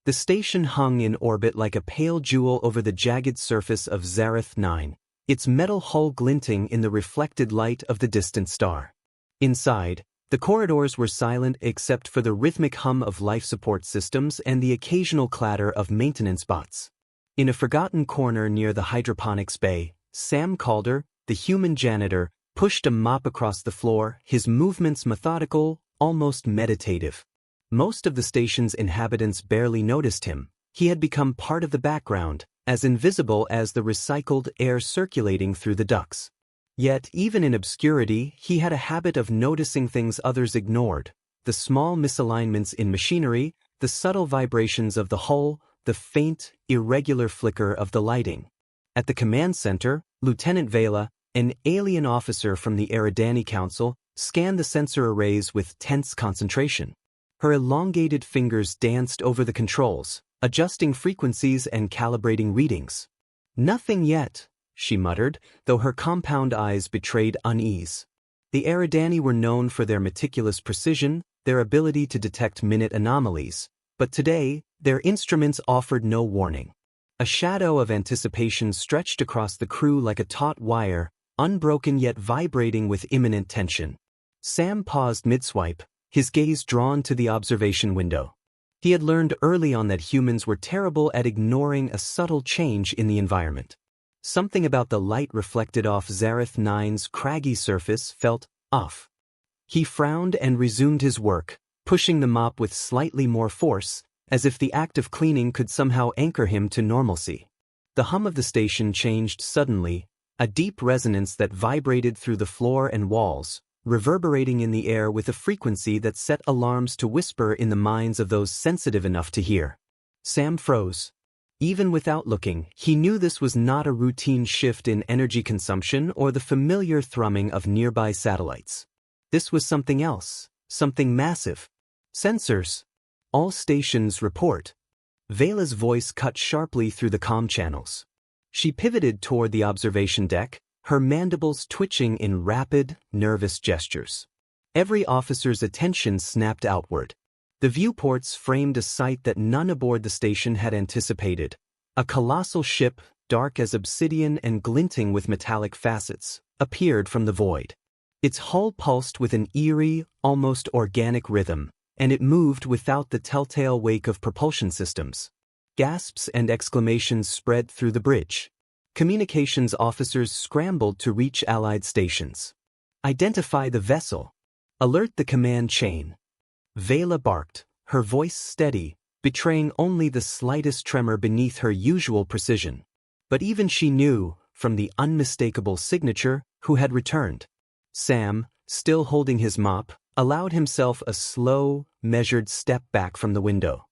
The station hung in orbit like a pale jewel over the jagged surface of Zareth 9, its metal hull glinting in the reflected light of the distant star. Inside, the corridors were silent except for the rhythmic hum of life support systems and the occasional clatter of maintenance bots. In a forgotten corner near the hydroponics bay, Sam Calder, the human janitor, pushed a mop across the floor, his movements methodical, almost meditative. Most of the station's inhabitants barely noticed him. He had become part of the background, as invisible as the recycled air circulating through the ducts. Yet, even in obscurity, he had a habit of noticing things others ignored: the small misalignments in machinery, the subtle vibrations of the hull, the faint, irregular flicker of the lighting. At the command center, Lieutenant Vela, an alien officer from the Eridani Council, scanned the sensor arrays with tense concentration. Her elongated fingers danced over the controls, adjusting frequencies and calibrating readings. "Nothing yet," she muttered, though her compound eyes betrayed unease. The Eridani were known for their meticulous precision, their ability to detect minute anomalies, but today, their instruments offered no warning. A shadow of anticipation stretched across the crew like a taut wire, unbroken yet vibrating with imminent tension. Sam paused mid-swipe, his gaze drawn to the observation window. He had learned early on that humans were terrible at ignoring a subtle change in the environment. Something about the light reflected off Zareth 9's craggy surface felt off. He frowned and resumed his work, pushing the mop with slightly more force, as if the act of cleaning could somehow anchor him to normalcy. The hum of the station changed suddenly, a deep resonance that vibrated through the floor and walls, reverberating in the air with a frequency that set alarms to whisper in the minds of those sensitive enough to hear. Sam froze. Even without looking, he knew this was not a routine shift in energy consumption or the familiar thrumming of nearby satellites. This was something else, something massive. "Sensors. All stations report." Vela's voice cut sharply through the comm channels. She pivoted toward the observation deck, her mandibles twitching in rapid, nervous gestures. Every officer's attention snapped outward. The viewports framed a sight that none aboard the station had anticipated. A colossal ship, dark as obsidian and glinting with metallic facets, appeared from the void. Its hull pulsed with an eerie, almost organic rhythm, and it moved without the telltale wake of propulsion systems. Gasps and exclamations spread through the bridge. Communications officers scrambled to reach Allied stations. "Identify the vessel. Alert the command chain." Vela barked, her voice steady, betraying only the slightest tremor beneath her usual precision. But even she knew, from the unmistakable signature, who had returned. Sam, still holding his mop, allowed himself a slow, measured step back from the window.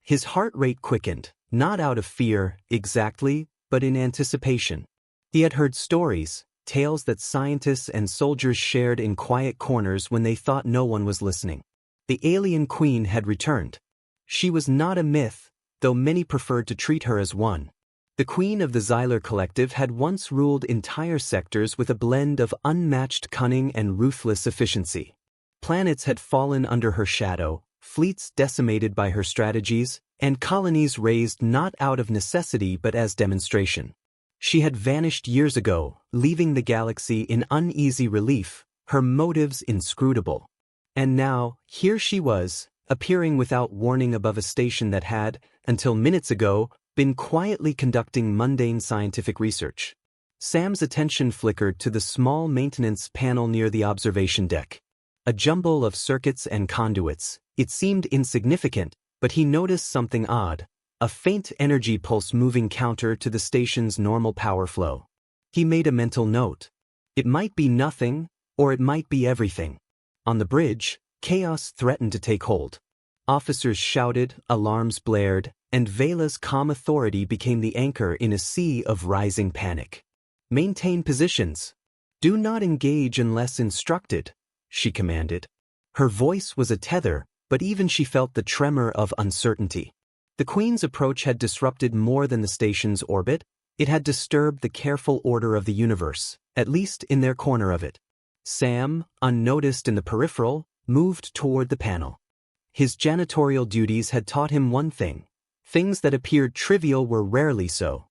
His heart rate quickened, not out of fear, exactly, but in anticipation. He had heard stories, tales that scientists and soldiers shared in quiet corners when they thought no one was listening. The alien queen had returned. She was not a myth, though many preferred to treat her as one. The queen of the Xyler Collective had once ruled entire sectors with a blend of unmatched cunning and ruthless efficiency. Planets had fallen under her shadow, fleets decimated by her strategies, and colonies raised not out of necessity but as demonstration. She had vanished years ago, leaving the galaxy in uneasy relief, her motives inscrutable. And now, here she was, appearing without warning above a station that had, until minutes ago, been quietly conducting mundane scientific research. Sam's attention flickered to the small maintenance panel near the observation deck. A jumble of circuits and conduits. It seemed insignificant, but he noticed something odd, a faint energy pulse moving counter to the station's normal power flow. He made a mental note. It might be nothing, or it might be everything. On the bridge, chaos threatened to take hold. Officers shouted, alarms blared, and Vela's calm authority became the anchor in a sea of rising panic. "Maintain positions. Do not engage unless instructed," she commanded. Her voice was a tether, but even she felt the tremor of uncertainty. The Queen's approach had disrupted more than the station's orbit. It had disturbed the careful order of the universe, at least in their corner of it. Sam, unnoticed in the peripheral, moved toward the panel. His janitorial duties had taught him one thing: Things that appeared trivial were rarely so.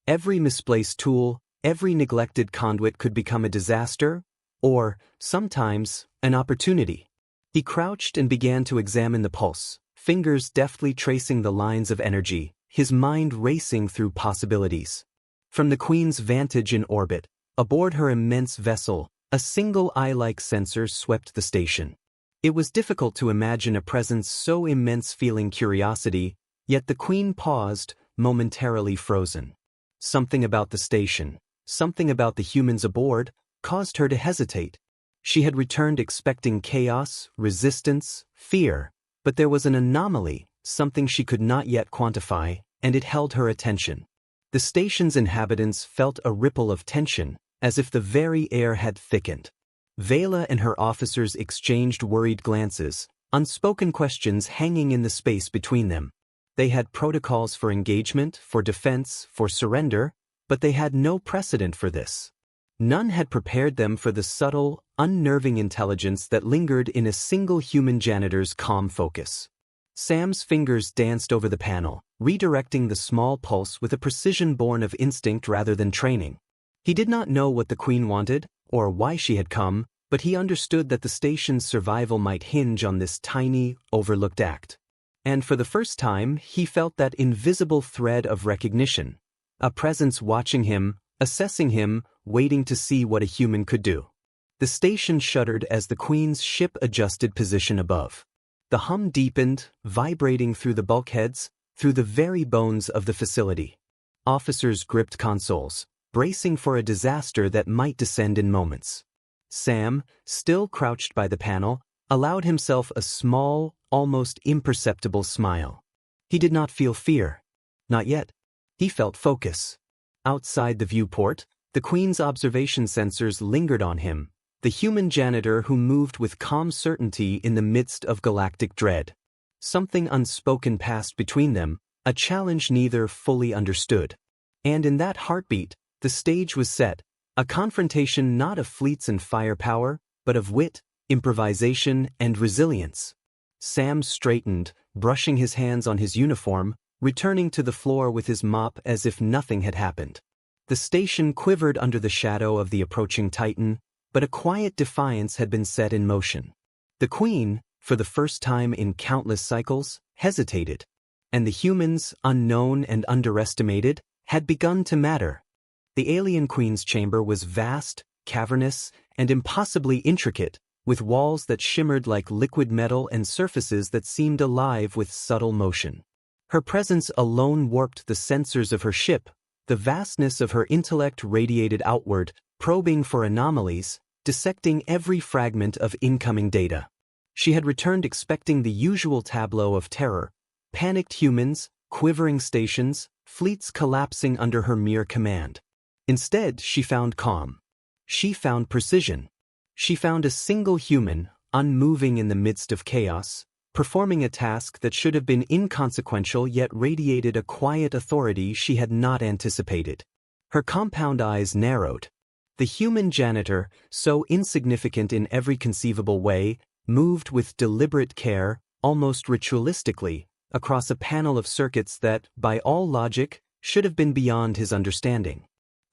Every misplaced tool, every neglected conduit could become a disaster, or, sometimes, an opportunity. He crouched and began to examine the pulse, fingers deftly tracing the lines of energy, his mind racing through possibilities. From the Queen's vantage in orbit, aboard her immense vessel, a single eye-like sensor swept the station. It was difficult to imagine a presence so immense feeling curiosity, yet the Queen paused, momentarily frozen. Something about the station, something about the humans aboard, caused her to hesitate. She had returned expecting chaos, resistance, fear, but there was an anomaly, something she could not yet quantify, and it held her attention. The station's inhabitants felt a ripple of tension, as if the very air had thickened. Vela and her officers exchanged worried glances, unspoken questions hanging in the space between them. They had protocols for engagement, for defense, for surrender, but they had no precedent for this. None had prepared them for the subtle, unnerving intelligence that lingered in a single human janitor's calm focus. Sam's fingers danced over the panel, redirecting the small pulse with a precision born of instinct rather than training. He did not know what the Queen wanted, or why she had come, but he understood that the station's survival might hinge on this tiny, overlooked act. And for the first time, he felt that invisible thread of recognition. A presence watching him, assessing him, waiting to see what a human could do. The station shuddered as the Queen's ship adjusted position above. The hum deepened, vibrating through the bulkheads, through the very bones of the facility. Officers gripped consoles, bracing for a disaster that might descend in moments. Sam, still crouched by the panel, allowed himself a small, almost imperceptible smile. He did not feel fear. Not yet. He felt focus. Outside the viewport, the Queen's observation sensors lingered on him, the human janitor who moved with calm certainty in the midst of galactic dread. Something unspoken passed between them, a challenge neither fully understood. And in that heartbeat, the stage was set, a confrontation not of fleets and firepower, but of wit, improvisation, and resilience. Sam straightened, brushing his hands on his uniform, returning to the floor with his mop as if nothing had happened. The station quivered under the shadow of the approaching Titan, but a quiet defiance had been set in motion. The Queen, for the first time in countless cycles, hesitated. And the humans, unknown and underestimated, had begun to matter. The alien Queen's chamber was vast, cavernous, and impossibly intricate, with walls that shimmered like liquid metal and surfaces that seemed alive with subtle motion. Her presence alone warped the sensors of her ship. The vastness of her intellect radiated outward, probing for anomalies, dissecting every fragment of incoming data. She had returned expecting the usual tableau of terror: panicked humans, quivering stations, fleets collapsing under her mere command. Instead, she found calm. She found precision. She found a single human, unmoving in the midst of chaos, performing a task that should have been inconsequential yet radiated a quiet authority she had not anticipated. Her compound eyes narrowed. The human janitor, so insignificant in every conceivable way, moved with deliberate care, almost ritualistically, across a panel of circuits that, by all logic, should have been beyond his understanding.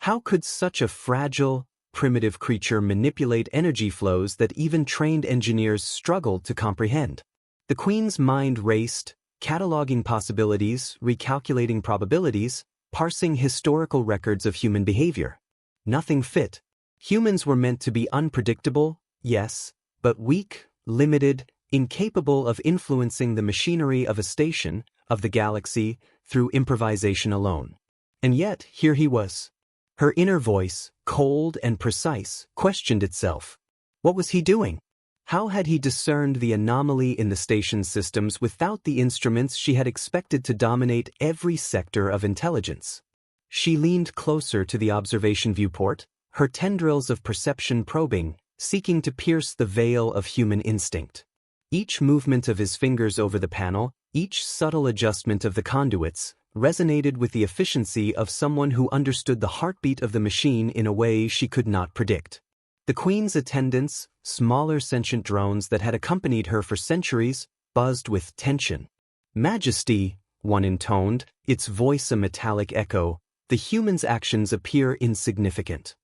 How could such a fragile, primitive creature manipulate energy flows that even trained engineers struggled to comprehend? The Queen's mind raced, cataloging possibilities, recalculating probabilities, parsing historical records of human behavior. Nothing fit. Humans were meant to be unpredictable, yes, but weak, limited, incapable of influencing the machinery of a station, of the galaxy, through improvisation alone. And yet, here he was. Her inner voice, cold and precise, questioned itself. What was he doing? How had he discerned the anomaly in the station's systems without the instruments she had expected to dominate every sector of intelligence? She leaned closer to the observation viewport, her tendrils of perception probing, seeking to pierce the veil of human instinct. Each movement of his fingers over the panel, each subtle adjustment of the conduits, resonated with the efficiency of someone who understood the heartbeat of the machine in a way she could not predict. The Queen's attendants, smaller sentient drones that had accompanied her for centuries, buzzed with tension. Majesty, one intoned, its voice a metallic echo, the human's actions appear insignificant.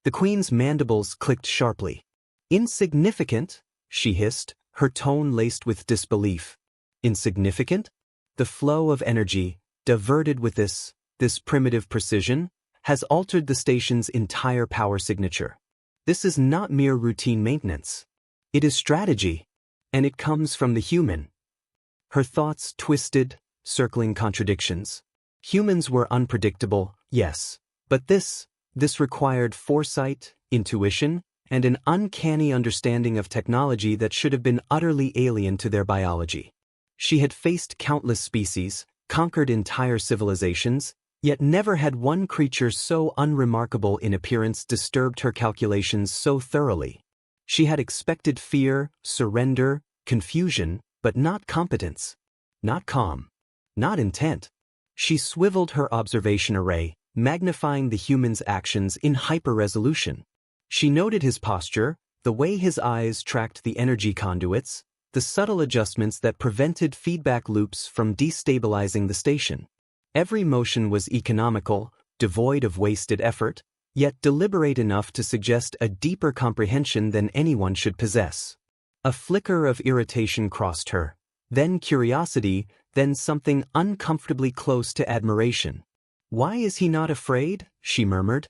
The Queen's mandibles clicked sharply. Insignificant? She hissed, her tone laced with disbelief. Insignificant? The flow of energy, diverted with this primitive precision, has altered the station's entire power signature. This is not mere routine maintenance. It is strategy, and it comes from the human. Her thoughts twisted, circling contradictions. Humans were unpredictable, yes, but this required foresight, intuition, and an uncanny understanding of technology that should have been utterly alien to their biology. She had faced countless species, conquered entire civilizations, yet never had one creature so unremarkable in appearance disturbed her calculations so thoroughly. She had expected fear, surrender, confusion, but not competence. Not calm. Not intent. She swiveled her observation array, magnifying the human's actions in hyper-resolution. She noted his posture, the way his eyes tracked the energy conduits, the subtle adjustments that prevented feedback loops from destabilizing the station. Every motion was economical, devoid of wasted effort, yet deliberate enough to suggest a deeper comprehension than anyone should possess. A flicker of irritation crossed her, then curiosity, then something uncomfortably close to admiration. "Why is he not afraid?" she murmured.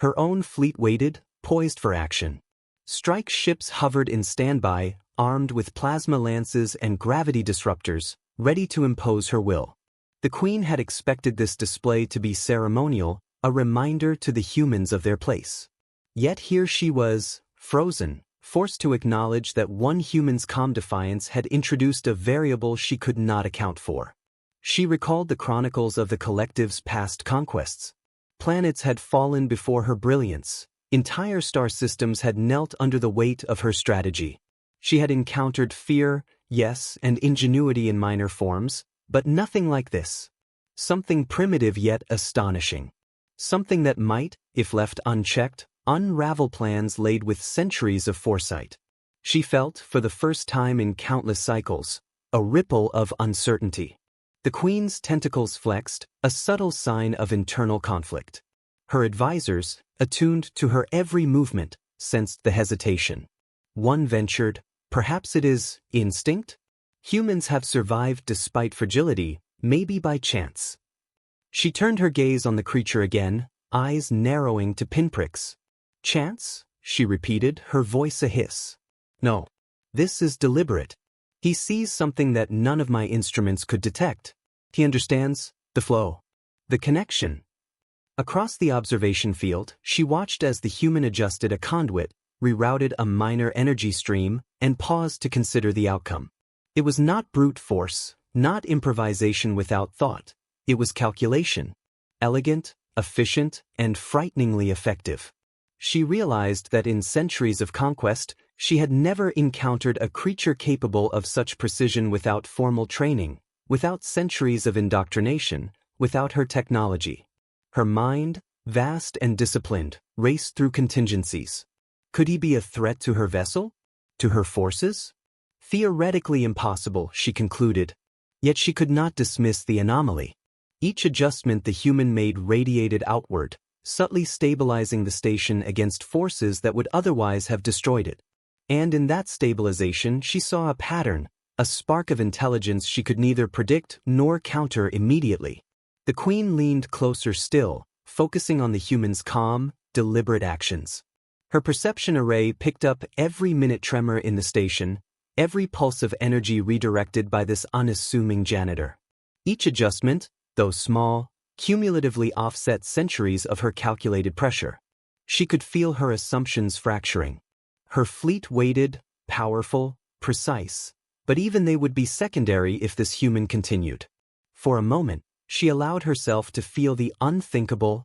Her own fleet waited, poised for action. Strike ships hovered in standby, armed with plasma lances and gravity disruptors, ready to impose her will. The Queen had expected this display to be ceremonial, a reminder to the humans of their place. Yet here she was, frozen, forced to acknowledge that one human's calm defiance had introduced a variable she could not account for. She recalled the chronicles of the collective's past conquests. Planets had fallen before her brilliance. Entire star systems had knelt under the weight of her strategy. She had encountered fear, yes, and ingenuity in minor forms, but nothing like this. Something primitive yet astonishing. Something that might, if left unchecked, unravel plans laid with centuries of foresight. She felt, for the first time in countless cycles, a ripple of uncertainty. The Queen's tentacles flexed, a subtle sign of internal conflict. Her advisors, attuned to her every movement, sensed the hesitation. One ventured, "Perhaps it is instinct? Humans have survived despite fragility, maybe by chance." She turned her gaze on the creature again, eyes narrowing to pinpricks. "Chance?" she repeated, her voice a hiss. "No. This is deliberate. He sees something that none of my instruments could detect. He understands the flow, the connection." Across the observation field, she watched as the human adjusted a conduit, rerouted a minor energy stream, and paused to consider the outcome. It was not brute force, not improvisation without thought. It was calculation. Elegant, efficient, and frighteningly effective. She realized that in centuries of conquest, she had never encountered a creature capable of such precision without formal training, without centuries of indoctrination, without her technology. Her mind, vast and disciplined, raced through contingencies. Could he be a threat to her vessel? To her forces? Theoretically impossible, she concluded. Yet she could not dismiss the anomaly. Each adjustment the human made radiated outward, subtly stabilizing the station against forces that would otherwise have destroyed it. And in that stabilization she saw a pattern, a spark of intelligence she could neither predict nor counter immediately. The Queen leaned closer still, focusing on the human's calm, deliberate actions. Her perception array picked up every minute tremor in the station, every pulse of energy redirected by this unassuming janitor. Each adjustment, though small, cumulatively offset centuries of her calculated pressure. She could feel her assumptions fracturing. Her fleet waited, powerful, precise, but even they would be secondary if this human continued. For a moment, she allowed herself to feel the unthinkable,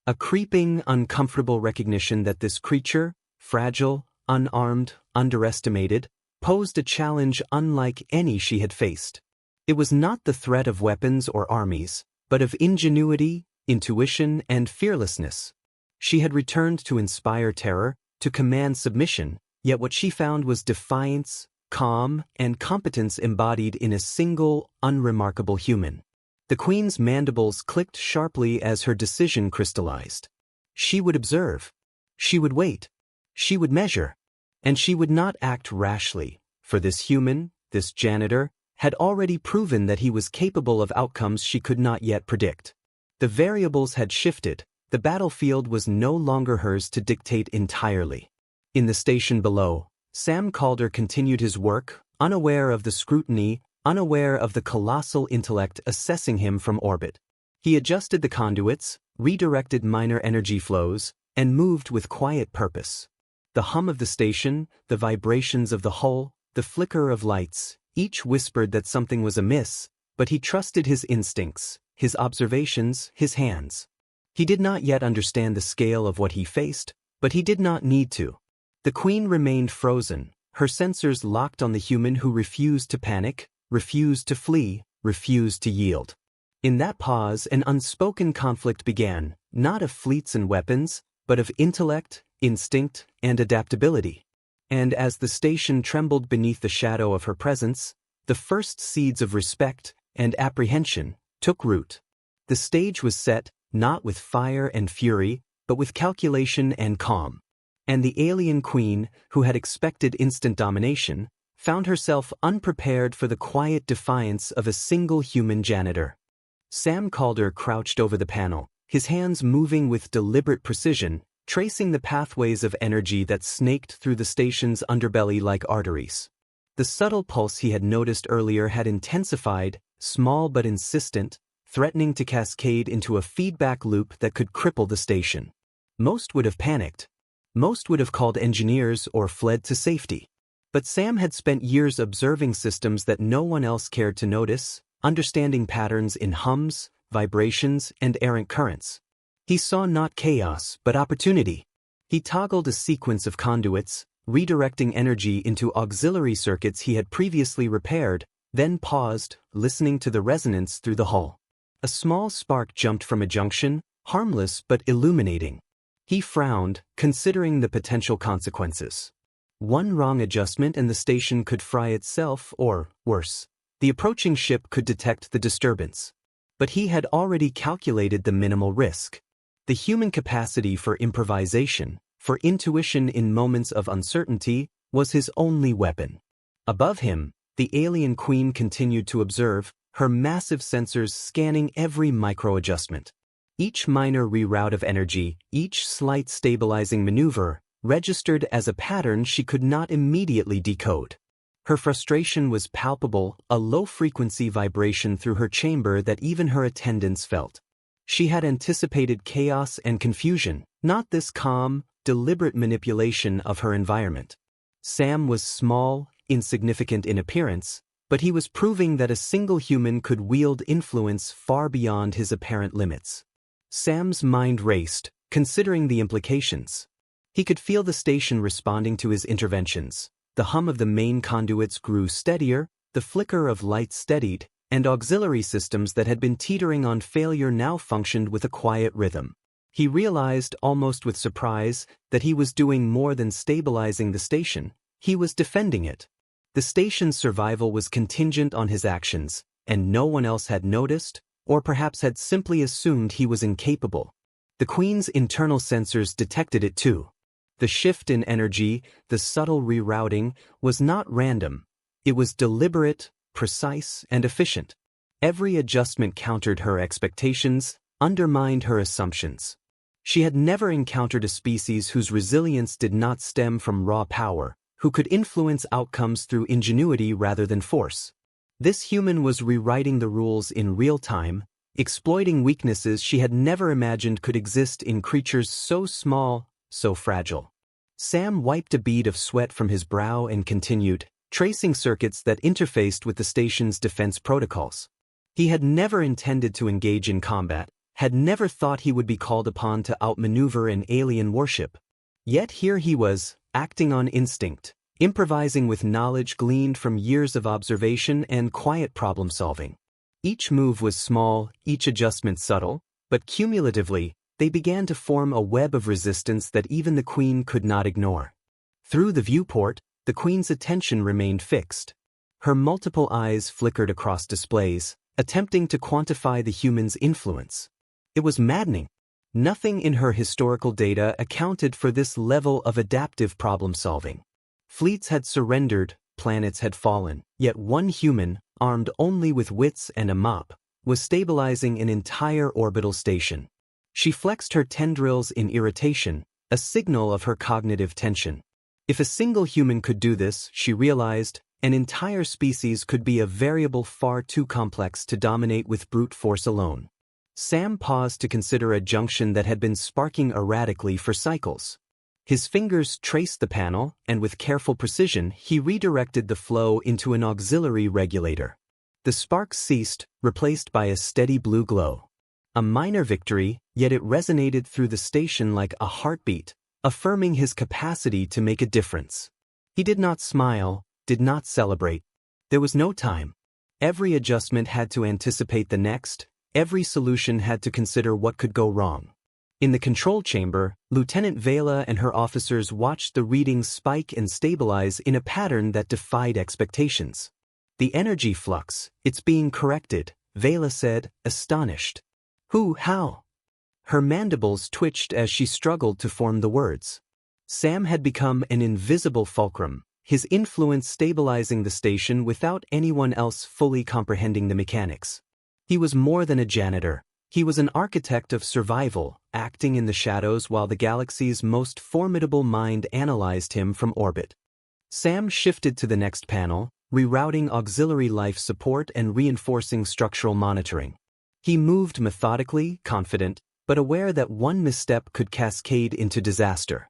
a creeping, uncomfortable recognition that this creature, fragile, unarmed, underestimated, posed a challenge unlike any she had faced. It was not the threat of weapons or armies, but of ingenuity, intuition, and fearlessness. She had returned to inspire terror, to command submission, yet what she found was defiance, calm, and competence embodied in a single, unremarkable human. The queen's mandibles clicked sharply as her decision crystallized. She would observe. She would wait. She would measure. And she would not act rashly, for this human, this janitor, had already proven that he was capable of outcomes she could not yet predict. The variables had shifted. The battlefield was no longer hers to dictate entirely. In the station below, Sam Calder continued his work, unaware of the scrutiny, unaware of the colossal intellect assessing him from orbit. He adjusted the conduits, redirected minor energy flows, and moved with quiet purpose. The hum of the station, the vibrations of the hull, the flicker of lights, each whispered that something was amiss, but he trusted his instincts, his observations, his hands. He did not yet understand the scale of what he faced, but he did not need to. The queen remained frozen, her sensors locked on the human who refused to panic, refused to flee, refused to yield. In that pause, an unspoken conflict began, not of fleets and weapons, but of intellect, instinct, and adaptability. And as the station trembled beneath the shadow of her presence, the first seeds of respect and apprehension took root. The stage was set, not with fire and fury, but with calculation and calm. And the alien queen, who had expected instant domination, found herself unprepared for the quiet defiance of a single human janitor. Sam Calder crouched over the panel, his hands moving with deliberate precision, tracing the pathways of energy that snaked through the station's underbelly like arteries. The subtle pulse he had noticed earlier had intensified, small but insistent, threatening to cascade into a feedback loop that could cripple the station. Most would have panicked. Most would have called engineers or fled to safety. But Sam had spent years observing systems that no one else cared to notice, understanding patterns in hums, vibrations, and errant currents. He saw not chaos, but opportunity. He toggled a sequence of conduits, redirecting energy into auxiliary circuits he had previously repaired, then paused, listening to the resonance through the hull. A small spark jumped from a junction, harmless but illuminating. He frowned, considering the potential consequences. One wrong adjustment and the station could fry itself, or, worse, the approaching ship could detect the disturbance. But he had already calculated the minimal risk. The human capacity for improvisation, for intuition in moments of uncertainty, was his only weapon. Above him, the alien queen continued to observe, her massive sensors scanning every micro-adjustment. Each minor reroute of energy, each slight stabilizing maneuver, registered as a pattern she could not immediately decode. Her frustration was palpable, a low-frequency vibration through her chamber that even her attendants felt. She had anticipated chaos and confusion, not this calm, deliberate manipulation of her environment. Sam was small, insignificant in appearance, but he was proving that a single human could wield influence far beyond his apparent limits. Sam's mind raced, considering the implications. He could feel the station responding to his interventions. The hum of the main conduits grew steadier, the flicker of lights steadied, and auxiliary systems that had been teetering on failure now functioned with a quiet rhythm. He realized, almost with surprise, that he was doing more than stabilizing the station. He was defending it. The station's survival was contingent on his actions, and no one else had noticed, or perhaps had simply assumed he was incapable. The Queen's internal sensors detected it too. The shift in energy, the subtle rerouting, was not random. It was deliberate, precise, and efficient. Every adjustment countered her expectations, undermined her assumptions. She had never encountered a species whose resilience did not stem from raw power, who could influence outcomes through ingenuity rather than force. This human was rewriting the rules in real time, exploiting weaknesses she had never imagined could exist in creatures so small, so fragile. Sam wiped a bead of sweat from his brow and continued, tracing circuits that interfaced with the station's defense protocols. He had never intended to engage in combat, had never thought he would be called upon to outmaneuver an alien warship. Yet here he was, acting on instinct, improvising with knowledge gleaned from years of observation and quiet problem-solving. Each move was small, each adjustment subtle, but cumulatively, they began to form a web of resistance that even the Queen could not ignore. Through the viewport, the Queen's attention remained fixed. Her multiple eyes flickered across displays, attempting to quantify the human's influence. It was maddening. Nothing in her historical data accounted for this level of adaptive problem-solving. Fleets had surrendered, planets had fallen, yet one human, armed only with wits and a mop, was stabilizing an entire orbital station. She flexed her tendrils in irritation, a signal of her cognitive tension. If a single human could do this, she realized, an entire species could be a variable far too complex to dominate with brute force alone. Sam paused to consider a junction that had been sparking erratically for cycles. His fingers traced the panel, and with careful precision, he redirected the flow into an auxiliary regulator. The spark ceased, replaced by a steady blue glow. A minor victory, yet it resonated through the station like a heartbeat, affirming his capacity to make a difference. He did not smile, did not celebrate. There was no time. Every adjustment had to anticipate the next, every solution had to consider what could go wrong. In the control chamber, Lieutenant Vela and her officers watched the readings spike and stabilize in a pattern that defied expectations. The energy flux, it's being corrected, Vela said, astonished. How? Her mandibles twitched as she struggled to form the words. Sam had become an invisible fulcrum, his influence stabilizing the station without anyone else fully comprehending the mechanics. He was more than a janitor. He was an architect of survival, acting in the shadows while the galaxy's most formidable mind analyzed him from orbit. Sam shifted to the next panel, rerouting auxiliary life support and reinforcing structural monitoring. He moved methodically, confident, but aware that one misstep could cascade into disaster.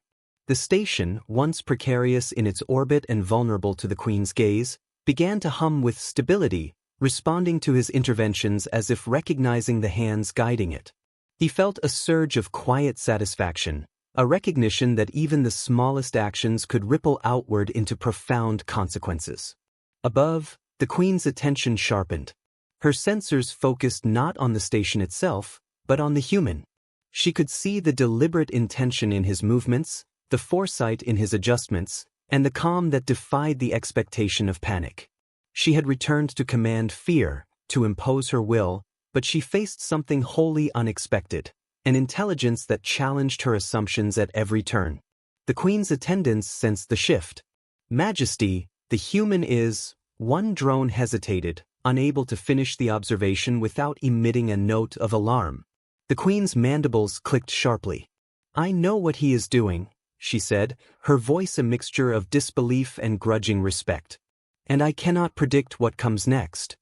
The station, once precarious in its orbit and vulnerable to the Queen's gaze, began to hum with stability, responding to his interventions as if recognizing the hands guiding it. He felt a surge of quiet satisfaction, a recognition that even the smallest actions could ripple outward into profound consequences. Above, the Queen's attention sharpened. Her sensors focused not on the station itself, but on the human. She could see the deliberate intention in his movements, the foresight in his adjustments, and the calm that defied the expectation of panic. She had returned to command fear, to impose her will, but she faced something wholly unexpected, an intelligence that challenged her assumptions at every turn. The Queen's attendants sensed the shift. Majesty, the human is, one drone hesitated, unable to finish the observation without emitting a note of alarm. The Queen's mandibles clicked sharply. I know what he is doing, she said, her voice a mixture of disbelief and grudging respect. And I cannot predict what comes next.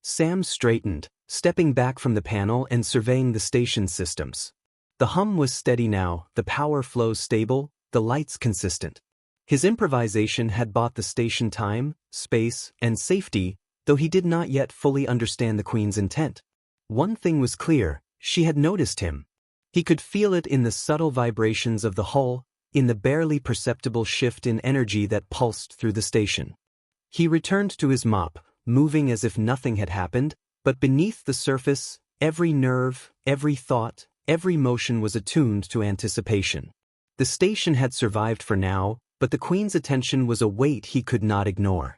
Sam straightened, stepping back from the panel and surveying the station systems. The hum was steady now, the power flows stable, the lights consistent. His improvisation had bought the station time, space, and safety, though he did not yet fully understand the Queen's intent. One thing was clear, she had noticed him. He could feel it in the subtle vibrations of the hull, in the barely perceptible shift in energy that pulsed through the station. He returned to his mop, moving as if nothing had happened, but beneath the surface, every nerve, every thought, every motion was attuned to anticipation. The station had survived for now, but the Queen's attention was a weight he could not ignore.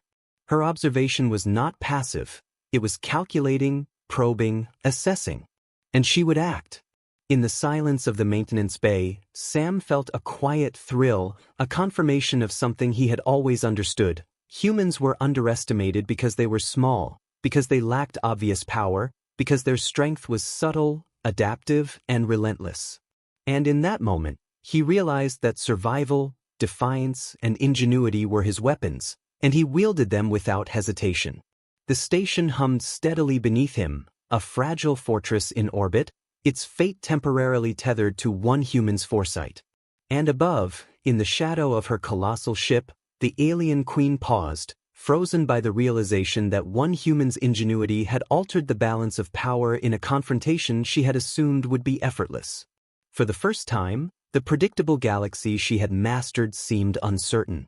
Her observation was not passive, it was calculating, probing, assessing. And she would act. In the silence of the maintenance bay, Sam felt a quiet thrill, a confirmation of something he had always understood. Humans were underestimated because they were small, because they lacked obvious power, because their strength was subtle, adaptive, and relentless. And in that moment, he realized that survival, defiance, and ingenuity were his weapons, and he wielded them without hesitation. The station hummed steadily beneath him, a fragile fortress in orbit, its fate temporarily tethered to one human's foresight. And above, in the shadow of her colossal ship, the alien Queen paused, frozen by the realization that one human's ingenuity had altered the balance of power in a confrontation she had assumed would be effortless. For the first time, the predictable galaxy she had mastered seemed uncertain.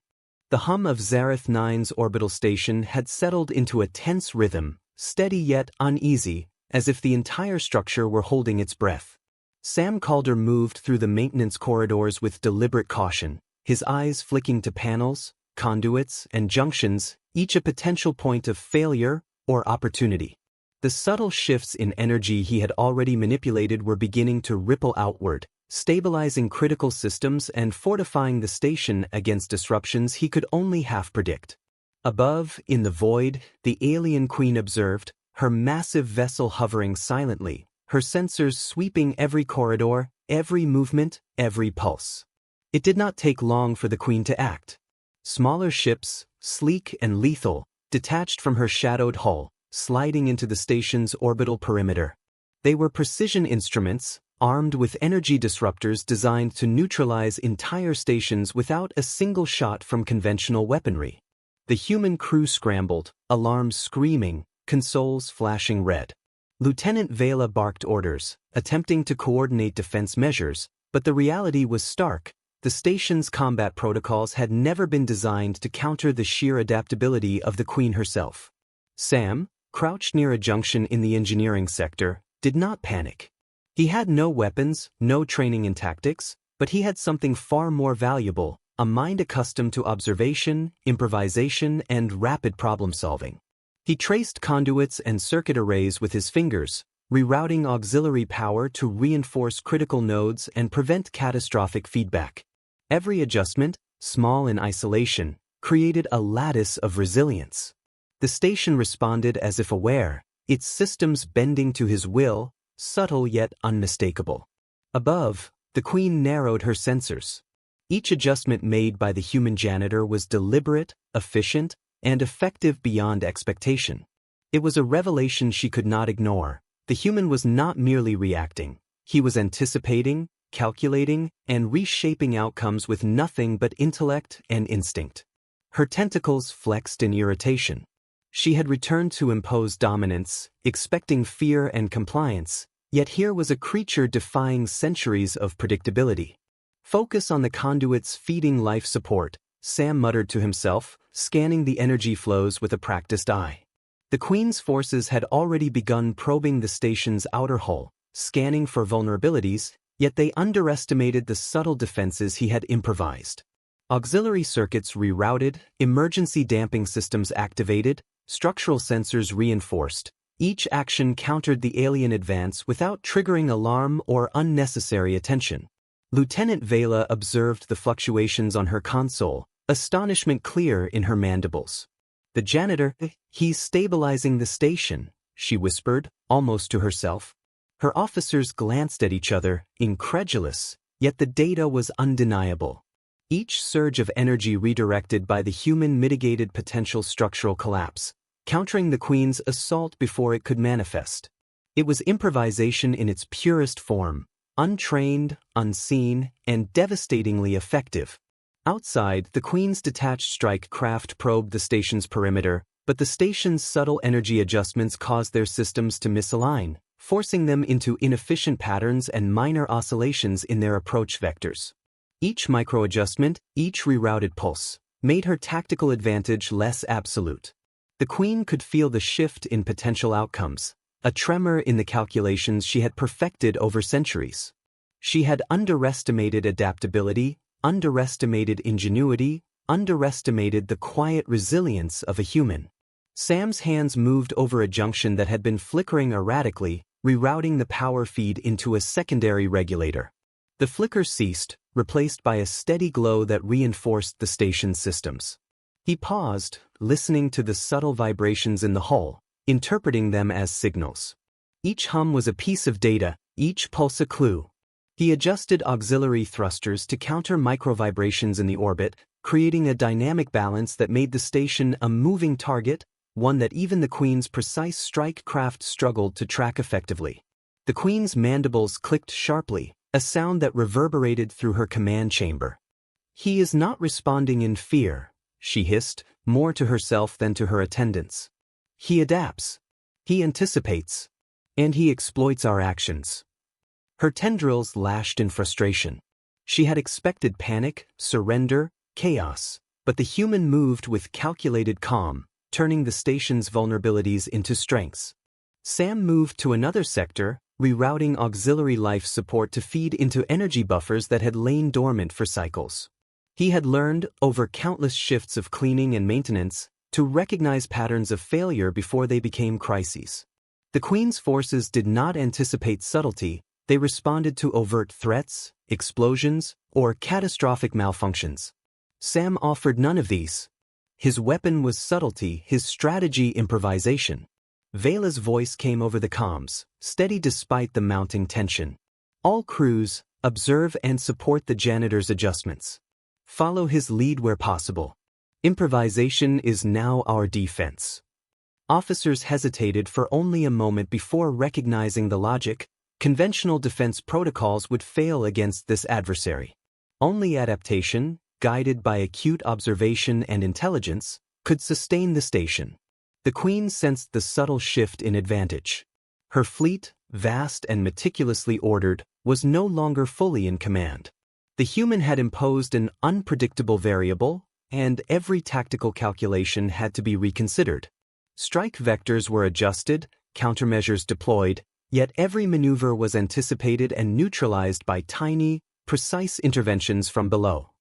The hum of Zareth 9's orbital station had settled into a tense rhythm, steady yet uneasy, as if the entire structure were holding its breath. Sam Calder moved through the maintenance corridors with deliberate caution, his eyes flicking to panels, conduits, and junctions, each a potential point of failure or opportunity. The subtle shifts in energy he had already manipulated were beginning to ripple outward, stabilizing critical systems and fortifying the station against disruptions he could only half predict. Above, in the void, the alien queen observed, her massive vessel hovering silently, her sensors sweeping every corridor, every movement, every pulse. It did not take long for the queen to act. Smaller ships, sleek and lethal, detached from her shadowed hull, sliding into the station's orbital perimeter. They were precision instruments, armed with energy disruptors designed to neutralize entire stations without a single shot from conventional weaponry. The human crew scrambled, alarms screaming, consoles flashing red. Lieutenant Vela barked orders, attempting to coordinate defense measures, but the reality was stark. The station's combat protocols had never been designed to counter the sheer adaptability of the Queen herself. Sam, crouched near a junction in the engineering sector, did not panic. He had no weapons, no training in tactics, but he had something far more valuable, a mind accustomed to observation, improvisation, and rapid problem-solving. He traced conduits and circuit arrays with his fingers, rerouting auxiliary power to reinforce critical nodes and prevent catastrophic feedback. Every adjustment, small in isolation, created a lattice of resilience. The station responded as if aware, its systems bending to his will, subtle yet unmistakable. Above, the Queen narrowed her sensors. Each adjustment made by the human janitor was deliberate, efficient, and effective beyond expectation. It was a revelation she could not ignore. The human was not merely reacting. He was anticipating, calculating, and reshaping outcomes with nothing but intellect and instinct. Her tentacles flexed in irritation. She had returned to impose dominance, expecting fear and compliance, yet here was a creature defying centuries of predictability. Focus on the conduits feeding life support, Sam muttered to himself, scanning the energy flows with a practiced eye. The Queen's forces had already begun probing the station's outer hull, scanning for vulnerabilities, yet they underestimated the subtle defenses he had improvised. Auxiliary circuits rerouted, emergency damping systems activated, structural sensors reinforced. Each action countered the alien advance without triggering alarm or unnecessary attention. Lieutenant Vela observed the fluctuations on her console, astonishment clear in her mandibles. "The janitor, he's stabilizing the station," she whispered, almost to herself. Her officers glanced at each other, incredulous, yet the data was undeniable. Each surge of energy redirected by the human mitigated potential structural collapse, countering the Queen's assault before it could manifest. It was improvisation in its purest form, untrained, unseen, and devastatingly effective. Outside, the Queen's detached strike craft probed the station's perimeter, but the station's subtle energy adjustments caused their systems to misalign, forcing them into inefficient patterns and minor oscillations in their approach vectors. Each micro-adjustment, each rerouted pulse, made her tactical advantage less absolute. The Queen could feel the shift in potential outcomes, a tremor in the calculations she had perfected over centuries. She had underestimated adaptability, underestimated ingenuity, underestimated the quiet resilience of a human. Sam's hands moved over a junction that had been flickering erratically, rerouting the power feed into a secondary regulator. The flicker ceased, replaced by a steady glow that reinforced the station's systems. He paused, listening to the subtle vibrations in the hull, interpreting them as signals. Each hum was a piece of data, each pulse a clue. He adjusted auxiliary thrusters to counter micro-vibrations in the orbit, creating a dynamic balance that made the station a moving target, one that even the Queen's precise strike craft struggled to track effectively. The Queen's mandibles clicked sharply, a sound that reverberated through her command chamber. "He is not responding in fear," she hissed, more to herself than to her attendants. "He adapts. He anticipates. And he exploits our actions." Her tendrils lashed in frustration. She had expected panic, surrender, chaos, but the human moved with calculated calm, turning the station's vulnerabilities into strengths. Sam moved to another sector, rerouting auxiliary life support to feed into energy buffers that had lain dormant for cycles. He had learned, over countless shifts of cleaning and maintenance, to recognize patterns of failure before they became crises. The Queen's forces did not anticipate subtlety, they responded to overt threats, explosions, or catastrophic malfunctions. Sam offered none of these. His weapon was subtlety, his strategy improvisation. Vela's voice came over the comms, steady despite the mounting tension. All crews, observe and support the janitor's adjustments. Follow his lead where possible. Improvisation is now our defense. Officers hesitated for only a moment before recognizing the logic. Conventional defense protocols would fail against this adversary. Only adaptation, guided by acute observation and intelligence, could sustain the station. The Queen sensed the subtle shift in advantage. Her fleet, vast and meticulously ordered, was no longer fully in command. The human had imposed an unpredictable variable, and every tactical calculation had to be reconsidered. Strike vectors were adjusted, countermeasures deployed, yet every maneuver was anticipated and neutralized by tiny, precise interventions from below.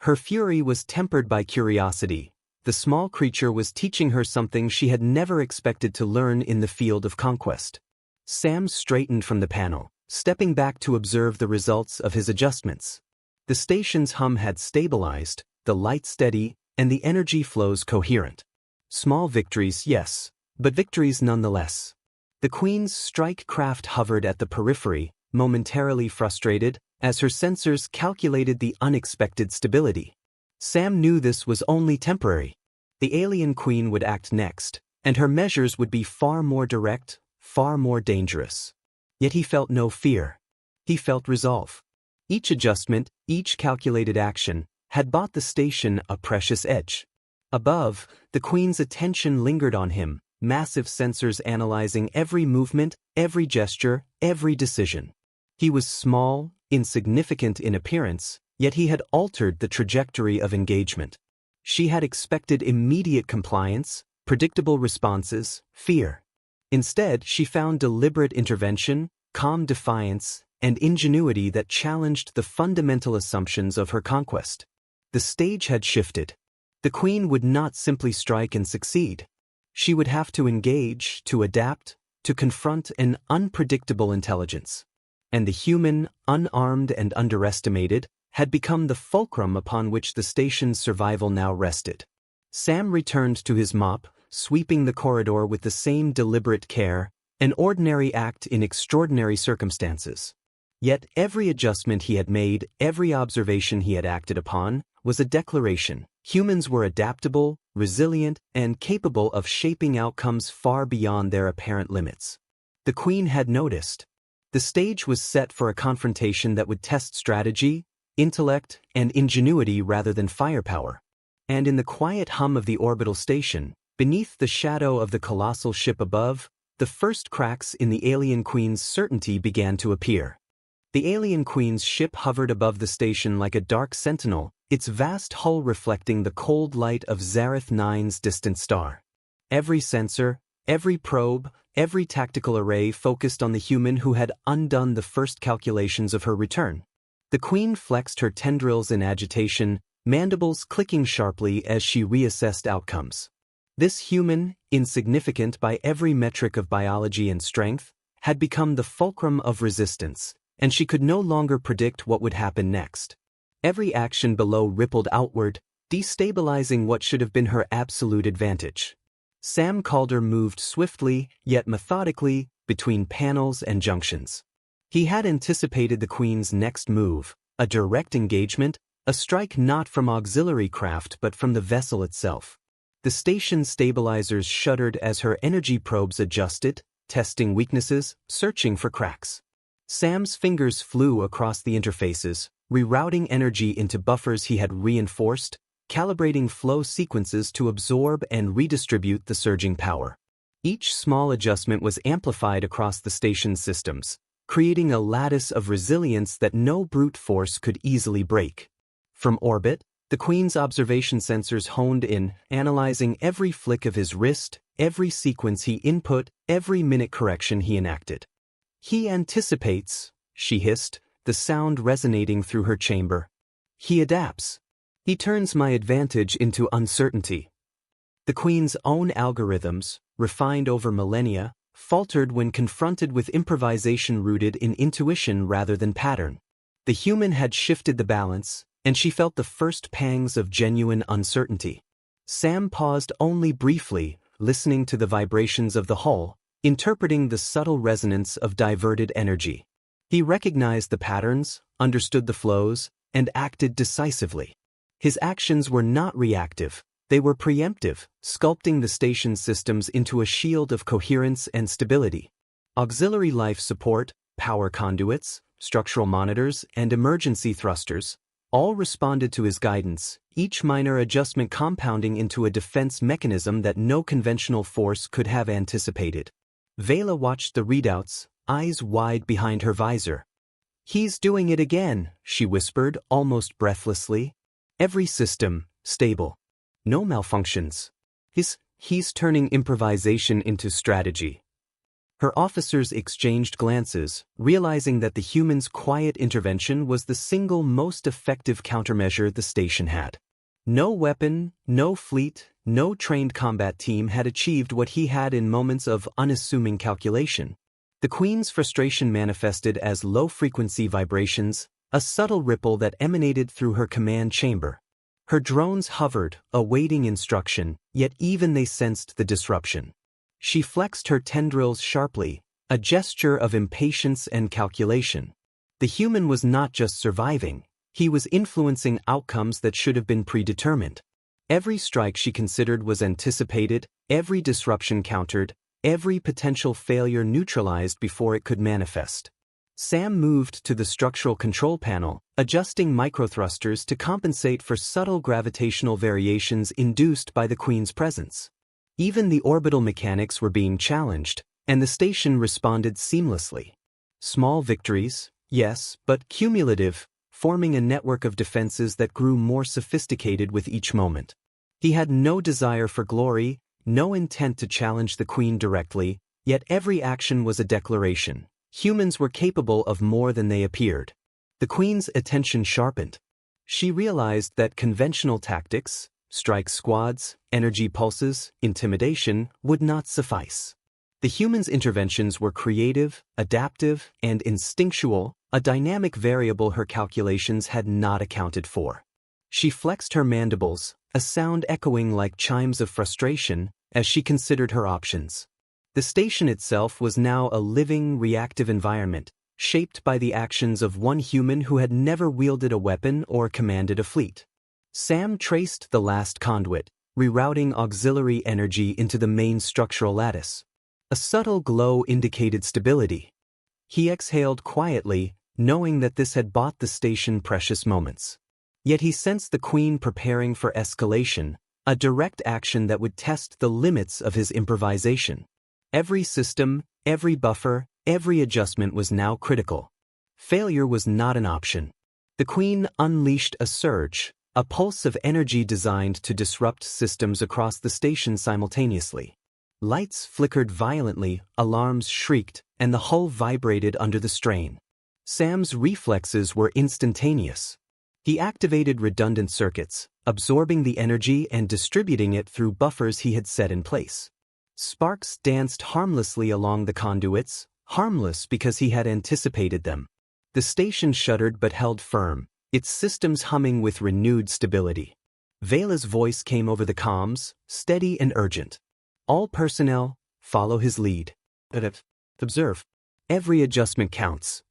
Her fury was tempered by curiosity. The small creature was teaching her something she had never expected to learn in the field of conquest. Sam straightened from the panel, stepping back to observe the results of his adjustments. The station's hum had stabilized, the light steady, and the energy flows coherent. Small victories, yes, but victories nonetheless. The Queen's strike craft hovered at the periphery, momentarily frustrated, as her sensors calculated the unexpected stability. Sam knew this was only temporary. The alien Queen would act next, and her measures would be far more direct, far more dangerous. Yet he felt no fear. He felt resolve. Each adjustment, each calculated action, had bought the station a precious edge. Above, the Queen's attention lingered on him, massive sensors analyzing every movement, every gesture, every decision. He was small, insignificant in appearance, yet he had altered the trajectory of engagement. She had expected immediate compliance, predictable responses, fear. Instead, she found deliberate intervention, calm defiance, and ingenuity that challenged the fundamental assumptions of her conquest. The stage had shifted. The Queen would not simply strike and succeed. She would have to engage, to adapt, to confront an unpredictable intelligence. And the human, unarmed and underestimated, had become the fulcrum upon which the station's survival now rested. Sam returned to his mop, sweeping the corridor with the same deliberate care, an ordinary act in extraordinary circumstances. Yet every adjustment he had made, every observation he had acted upon, was a declaration. Humans were adaptable, resilient, and capable of shaping outcomes far beyond their apparent limits. The Queen had noticed. The stage was set for a confrontation that would test strategy, intellect, and ingenuity rather than firepower. And in the quiet hum of the orbital station, beneath the shadow of the colossal ship above, the first cracks in the alien Queen's certainty began to appear. The alien Queen's ship hovered above the station like a dark sentinel, its vast hull reflecting the cold light of Zareth 9's distant star. Every sensor, every probe, every tactical array focused on the human who had undone the first calculations of her return. The Queen flexed her tendrils in agitation, mandibles clicking sharply as she reassessed outcomes. This human, insignificant by every metric of biology and strength, had become the fulcrum of resistance, and she could no longer predict what would happen next. Every action below rippled outward, destabilizing what should have been her absolute advantage. Sam Calder moved swiftly, yet methodically, between panels and junctions. He had anticipated the Queen's next move, a direct engagement, a strike not from auxiliary craft but from the vessel itself. The station's stabilizers shuddered as her energy probes adjusted, testing weaknesses, searching for cracks. Sam's fingers flew across the interfaces, rerouting energy into buffers he had reinforced, calibrating flow sequences to absorb and redistribute the surging power. Each small adjustment was amplified across the station's systems, creating a lattice of resilience that no brute force could easily break. From orbit, the Queen's observation sensors honed in, analyzing every flick of his wrist, every sequence he input, every minute correction he enacted. "He anticipates," she hissed, the sound resonating through her chamber. "He adapts. He turns my advantage into uncertainty." The Queen's own algorithms, refined over millennia, faltered when confronted with improvisation rooted in intuition rather than pattern. The human had shifted the balance, and she felt the first pangs of genuine uncertainty. Sam paused only briefly, listening to the vibrations of the hull, interpreting the subtle resonance of diverted energy. He recognized the patterns, understood the flows, and acted decisively. His actions were not reactive, they were preemptive, sculpting the station's systems into a shield of coherence and stability. Auxiliary life support, power conduits, structural monitors, and emergency thrusters all responded to his guidance, each minor adjustment compounding into a defense mechanism that no conventional force could have anticipated. Vela watched the readouts, eyes wide behind her visor. "He's doing it again," she whispered, almost breathlessly. "Every system, stable. No malfunctions. He's turning improvisation into strategy." Her officers exchanged glances, realizing that the human's quiet intervention was the single most effective countermeasure the station had. No weapon, no fleet, no trained combat team had achieved what he had in moments of unassuming calculation. The Queen's frustration manifested as low-frequency vibrations, a subtle ripple that emanated through her command chamber. Her drones hovered, awaiting instruction, yet even they sensed the disruption. She flexed her tendrils sharply, a gesture of impatience and calculation. The human was not just surviving, he was influencing outcomes that should have been predetermined. Every strike she considered was anticipated, every disruption countered, every potential failure neutralized before it could manifest. Sam moved to the structural control panel, adjusting microthrusters to compensate for subtle gravitational variations induced by the Queen's presence. Even the orbital mechanics were being challenged, and the station responded seamlessly. Small victories, yes, but cumulative, forming a network of defenses that grew more sophisticated with each moment. He had no desire for glory, no intent to challenge the Queen directly, yet every action was a declaration. Humans were capable of more than they appeared. The Queen's attention sharpened. She realized that conventional tactics, strike squads, energy pulses, intimidation, would not suffice. The human's interventions were creative, adaptive, and instinctual, a dynamic variable her calculations had not accounted for. She flexed her mandibles, a sound echoing like chimes of frustration, as she considered her options. The station itself was now a living, reactive environment, shaped by the actions of one human who had never wielded a weapon or commanded a fleet. Sam traced the last conduit, rerouting auxiliary energy into the main structural lattice. A subtle glow indicated stability. He exhaled quietly, knowing that this had bought the station precious moments. Yet he sensed the Queen preparing for escalation, a direct action that would test the limits of his improvisation. Every system, every buffer, every adjustment was now critical. Failure was not an option. The Queen unleashed a surge, a pulse of energy designed to disrupt systems across the station simultaneously. Lights flickered violently, alarms shrieked, and the hull vibrated under the strain. Sam's reflexes were instantaneous. He activated redundant circuits, absorbing the energy and distributing it through buffers he had set in place. Sparks danced harmlessly along the conduits, harmless because he had anticipated them. The station shuddered but held firm, its systems humming with renewed stability. Vela's voice came over the comms, steady and urgent. "All personnel, follow his lead. Observe. Every adjustment counts."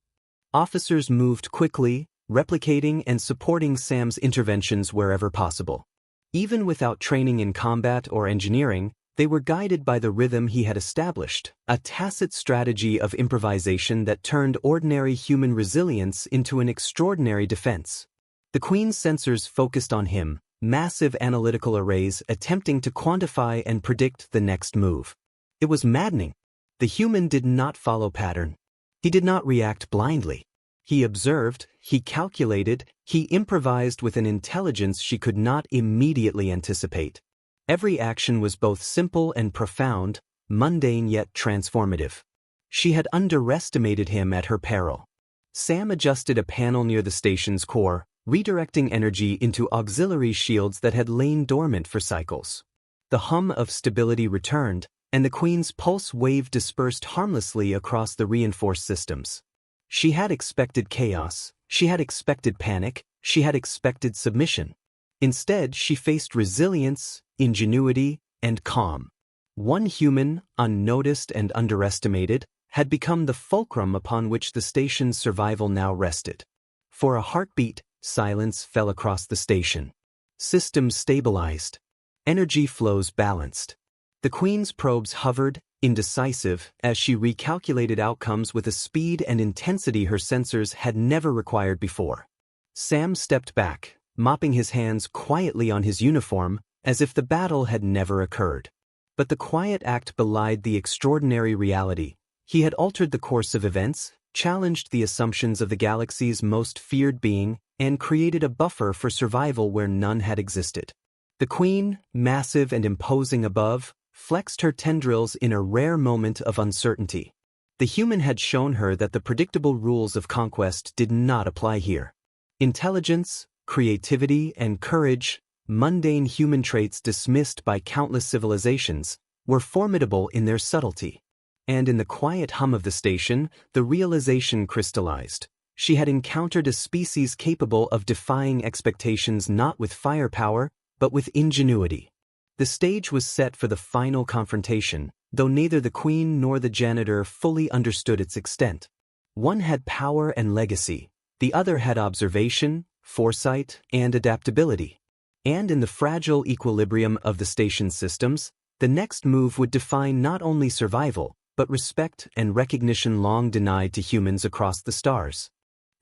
Officers moved quickly, replicating and supporting Sam's interventions wherever possible. Even without training in combat or engineering, they were guided by the rhythm he had established, a tacit strategy of improvisation that turned ordinary human resilience into an extraordinary defense. The Queen's sensors focused on him, massive analytical arrays attempting to quantify and predict the next move. It was maddening. The human did not follow pattern. He did not react blindly. He observed, he calculated, he improvised with an intelligence she could not immediately anticipate. Every action was both simple and profound, mundane yet transformative. She had underestimated him at her peril. Sam adjusted a panel near the station's core, redirecting energy into auxiliary shields that had lain dormant for cycles. The hum of stability returned, and the Queen's pulse wave dispersed harmlessly across the reinforced systems. She had expected chaos, she had expected panic, she had expected submission. Instead, she faced resilience, ingenuity, and calm. One human, unnoticed and underestimated, had become the fulcrum upon which the station's survival now rested. For a heartbeat, silence fell across the station. Systems stabilized. Energy flows balanced. The Queen's probes hovered, indecisive, as she recalculated outcomes with a speed and intensity her sensors had never required before. Sam stepped back, mopping his hands quietly on his uniform, as if the battle had never occurred. But the quiet act belied the extraordinary reality. He had altered the course of events, challenged the assumptions of the galaxy's most feared being, and created a buffer for survival where none had existed. The Queen, massive and imposing above, flexed her tendrils in a rare moment of uncertainty. The human had shown her that the predictable rules of conquest did not apply here. Intelligence, creativity, and courage, mundane human traits dismissed by countless civilizations, were formidable in their subtlety. And in the quiet hum of the station, the realization crystallized. She had encountered a species capable of defying expectations not with firepower, but with ingenuity. The stage was set for the final confrontation, though neither the Queen nor the Janitor fully understood its extent. One had power and legacy, the other had observation, foresight, and adaptability. And in the fragile equilibrium of the station's systems, the next move would define not only survival, but respect and recognition long denied to humans across the stars.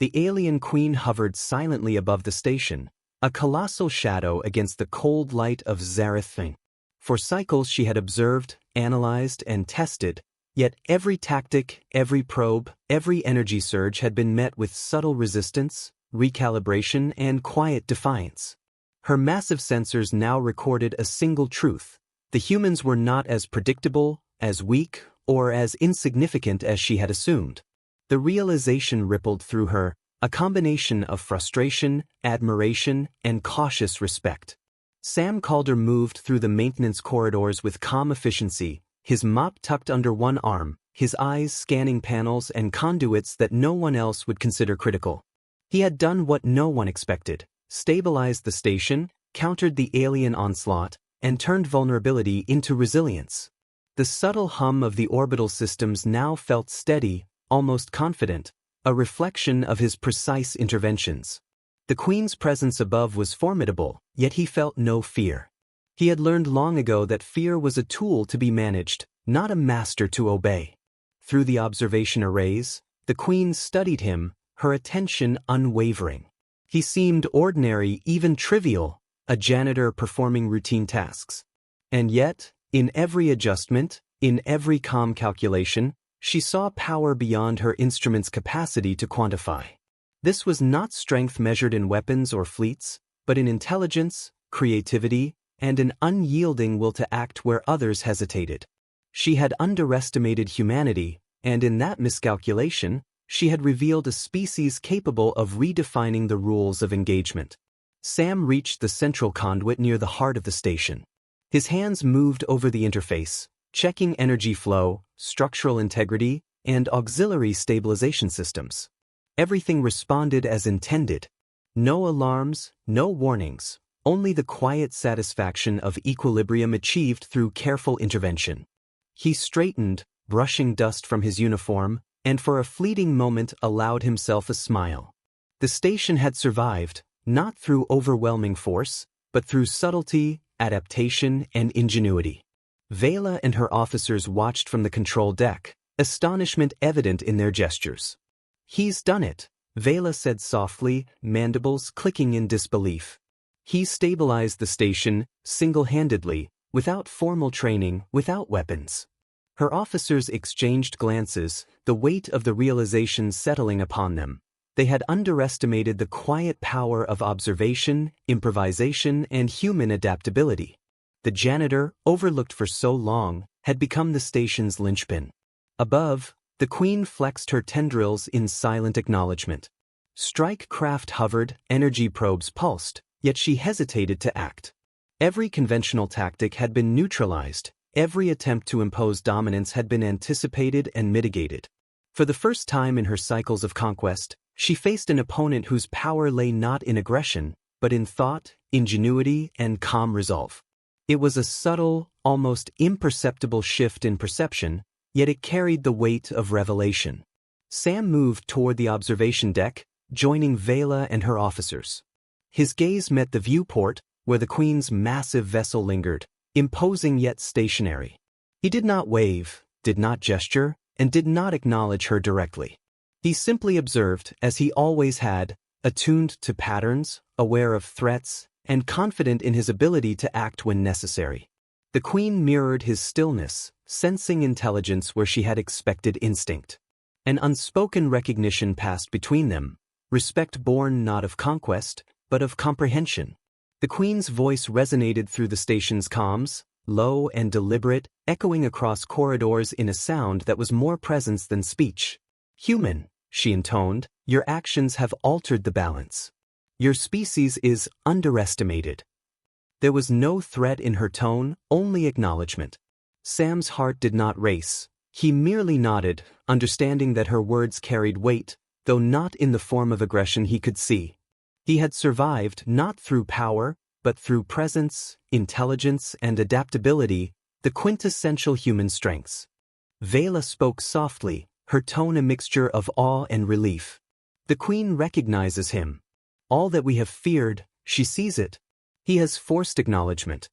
The alien Queen hovered silently above the station, a colossal shadow against the cold light of Zareth 9. For cycles she had observed, analyzed, and tested, yet every tactic, every probe, every energy surge had been met with subtle resistance, recalibration, and quiet defiance. Her massive sensors now recorded a single truth: the humans were not as predictable, as weak, or as insignificant as she had assumed. The realization rippled through her, a combination of frustration, admiration, and cautious respect. Sam Calder moved through the maintenance corridors with calm efficiency, his mop tucked under one arm, his eyes scanning panels and conduits that no one else would consider critical. He had done what no one expected: stabilized the station, countered the alien onslaught, and turned vulnerability into resilience. The subtle hum of the orbital systems now felt steady, almost confident, a reflection of his precise interventions. The Queen's presence above was formidable, yet he felt no fear. He had learned long ago that fear was a tool to be managed, not a master to obey. Through the observation arrays, the Queen studied him, her attention unwavering. He seemed ordinary, even trivial, a janitor performing routine tasks. And yet, in every adjustment, in every calm calculation, she saw power beyond her instrument's capacity to quantify. This was not strength measured in weapons or fleets, but in intelligence, creativity, and an unyielding will to act where others hesitated. She had underestimated humanity, and in that miscalculation, she had revealed a species capable of redefining the rules of engagement. Sam reached the central conduit near the heart of the station. His hands moved over the interface, checking energy flow, structural integrity, and auxiliary stabilization systems. Everything responded as intended. No alarms, no warnings, only the quiet satisfaction of equilibrium achieved through careful intervention. He straightened, brushing dust from his uniform, and for a fleeting moment allowed himself a smile. The station had survived, not through overwhelming force, but through subtlety, adaptation, and ingenuity. Vela and her officers watched from the control deck, astonishment evident in their gestures. "He's done it," Vela said softly, mandibles clicking in disbelief. "He stabilized the station, single-handedly, without formal training, without weapons." Her officers exchanged glances, the weight of the realization settling upon them. They had underestimated the quiet power of observation, improvisation, and human adaptability. The janitor, overlooked for so long, had become the station's linchpin. Above, the Queen flexed her tendrils in silent acknowledgement. Strike craft hovered, energy probes pulsed, yet she hesitated to act. Every conventional tactic had been neutralized, every attempt to impose dominance had been anticipated and mitigated. For the first time in her cycles of conquest, she faced an opponent whose power lay not in aggression, but in thought, ingenuity, and calm resolve. It was a subtle, almost imperceptible shift in perception, yet it carried the weight of revelation. Sam moved toward the observation deck, joining Vela and her officers. His gaze met the viewport, where the Queen's massive vessel lingered, imposing yet stationary. He did not wave, did not gesture, and did not acknowledge her directly. He simply observed, as he always had, attuned to patterns, aware of threats, and confident in his ability to act when necessary. The Queen mirrored his stillness, sensing intelligence where she had expected instinct. An unspoken recognition passed between them, respect born not of conquest, but of comprehension. The Queen's voice resonated through the station's comms, low and deliberate, echoing across corridors in a sound that was more presence than speech. "Human," she intoned, "your actions have altered the balance. Your species is underestimated." There was no threat in her tone, only acknowledgement. Sam's heart did not race. He merely nodded, understanding that her words carried weight, though not in the form of aggression he could see. He had survived not through power, but through presence, intelligence, and adaptability, the quintessential human strengths. Vela spoke softly, her tone a mixture of awe and relief. "The Queen recognizes him. All that we have feared, she sees it." He has forced acknowledgement.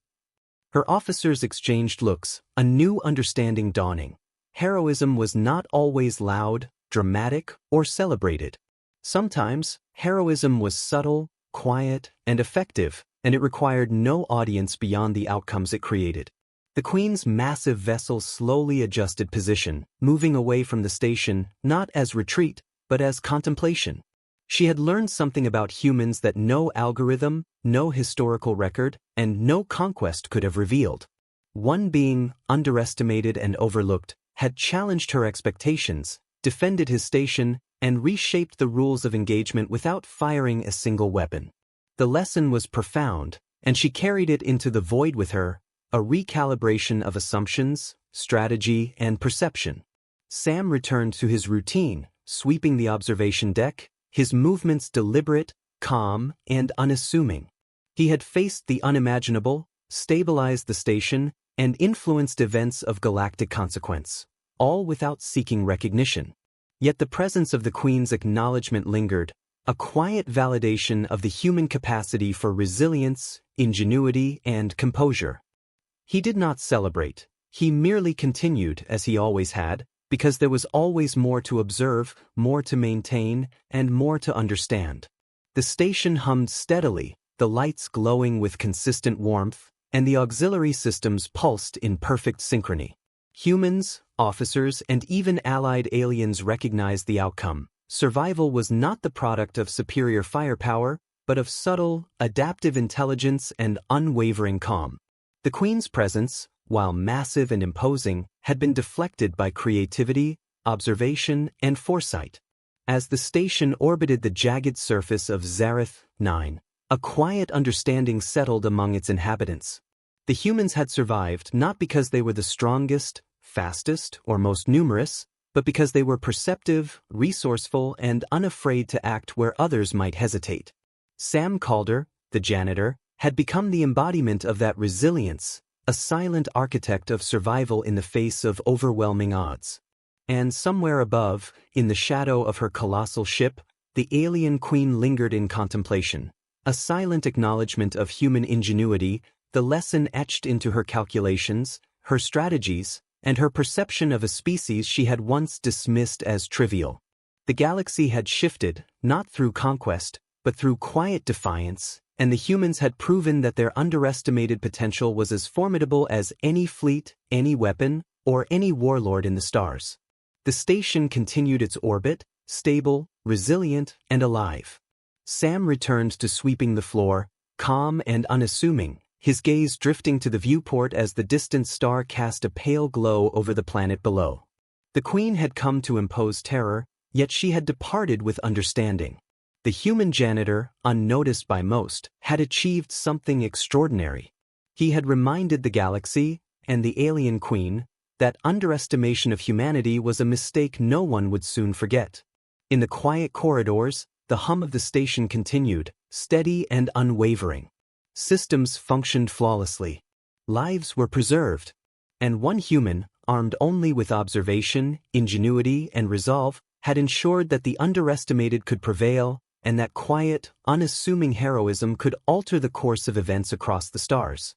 Her officers exchanged looks, a new understanding dawning. Heroism was not always loud, dramatic, or celebrated. Sometimes, heroism was subtle, quiet, and effective, and it required no audience beyond the outcomes it created. The Queen's massive vessel slowly adjusted position, moving away from the station not as retreat, but as contemplation. She had learned something about humans that no algorithm, no historical record, and no conquest could have revealed. One being, underestimated and overlooked, had challenged her expectations, defended his station, and reshaped the rules of engagement without firing a single weapon. The lesson was profound, and she carried it into the void with her, a recalibration of assumptions, strategy, and perception. Sam returned to his routine, sweeping the observation deck, his movements deliberate, calm, and unassuming. He had faced the unimaginable, stabilized the station, and influenced events of galactic consequence, all without seeking recognition. Yet the presence of the Queen's acknowledgement lingered, a quiet validation of the human capacity for resilience, ingenuity, and composure. He did not celebrate. He merely continued, as he always had, because there was always more to observe, more to maintain, and more to understand. The station hummed steadily, the lights glowing with consistent warmth, and the auxiliary systems pulsed in perfect synchrony. Humans, officers, and even allied aliens recognized the outcome. Survival was not the product of superior firepower, but of subtle, adaptive intelligence and unwavering calm. The Queen's presence, while massive and imposing, had been deflected by creativity, observation, and foresight. As the station orbited the jagged surface of Zareth 9, a quiet understanding settled among its inhabitants. The humans had survived not because they were the strongest, fastest, or most numerous, but because they were perceptive, resourceful, and unafraid to act where others might hesitate. Sam Calder, the janitor, had become the embodiment of that resilience, a silent architect of survival in the face of overwhelming odds. And somewhere above, in the shadow of her colossal ship, the alien Queen lingered in contemplation, a silent acknowledgement of human ingenuity, the lesson etched into her calculations, her strategies, and her perception of a species she had once dismissed as trivial. The galaxy had shifted, not through conquest, but through quiet defiance, and the humans had proven that their underestimated potential was as formidable as any fleet, any weapon, or any warlord in the stars. The station continued its orbit, stable, resilient, and alive. Sam returned to sweeping the floor, calm and unassuming, his gaze drifting to the viewport as the distant star cast a pale glow over the planet below. The Queen had come to impose terror, yet she had departed with understanding. The human janitor, unnoticed by most, had achieved something extraordinary. He had reminded the galaxy, and the alien queen, that underestimation of humanity was a mistake no one would soon forget. In the quiet corridors, the hum of the station continued, steady and unwavering. Systems functioned flawlessly. Lives were preserved. And one human, armed only with observation, ingenuity, and resolve, had ensured that the underestimated could prevail, and that quiet, unassuming heroism could alter the course of events across the stars.